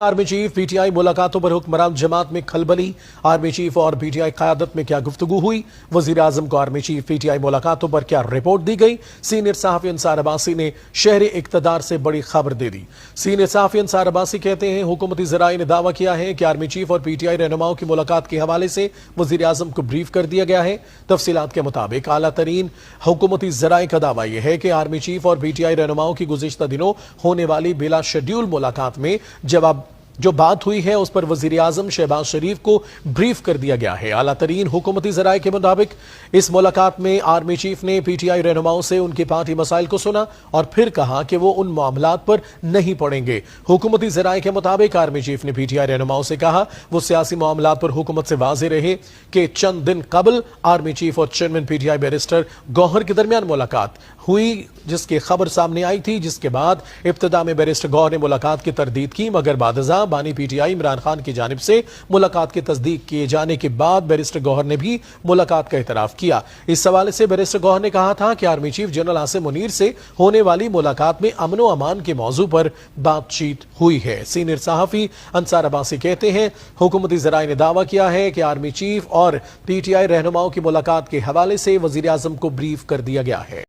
Army chief PTI मुलाकातों पर हुक्मरान जमात में खलबली। आर्मी चीफ और पीटीआई क़यादत में क्या गुफ्तगू हुई? वज़ीर आज़म को आर्मी चीफ पीटीआई मुलाकातों पर क्या रिपोर्ट दी गई? सीनियर सहाफ़ी अंसार अब्बासी ने शहर इक़्तिदार से बड़ी खबर दे दी। सीनियर सहाफ़ी अंसार अब्बासी कहते हैं, हुकूमती ज़राए ने दावा किया है कि आर्मी चीफ और पीटीआई रहनुमाओं की मुलाकात के हवाले से वज़ीर आज़म को ब्रीफ कर दिया गया है। तफसीलात के मुताबिक आला तरीन हुकूमती ज़राए का दावा यह है कि आर्मी चीफ और पीटीआई रहनुमाओं की गुज़िश्ता दिनों होने वाली बिला शेड्यूल मुलाकात में जो बात हुई है उस पर वज़ीर आज़म शहबाज शरीफ को ब्रीफ कर दिया गया है। आला तरीन हुकूमती ज़राए के मुताबिक इस मुलाकात में आर्मी चीफ ने पीटीआई रहनुमाओं से उनकी पार्टी मसाइल को सुना और फिर कहा कि वो उन मामलात पर नहीं पड़ेंगे। हुकूमती ज़राए के मुताबिक आर्मी चीफ ने पीटीआई रहनुमाओं से कहा वो सियासी मामलात पर हुकूमत से वाज़े रहे कि चंद दिन कबल आर्मी चीफ और चेयरमैन पीटीआई बैरिस्टर गौहर के दरमियान मुलाकात हुई, जिसकी खबर सामने आई थी, जिसके बाद इब्तिदा में बैरिस्टर गौहर ने मुलाकात की तरदीद की, मगर बादशाह बानी पीटीआई इमरान खान की जानिब से मुलाकात की तस्दीक किए जाने के बाद बैरिस्टर गौहर ने भी मुलाकात का इतराफ किया। इस हवाले से बैरिस्टर गौहर ने कहा था कि army chief general Asim Munir से होने वाली मुलाकात में अमन व अमान के मौजू पर बातचीत हुई है। सीनियर सहाफ़ी अंसार अब्बासी कहते हैं, हुकूमती ज़राए ने दावा किया है कि आर्मी चीफ और पीटीआई रहनुमाओं की मुलाकात के हवाले से वज़ीर आज़म को ब्रीफ कर दिया गया है।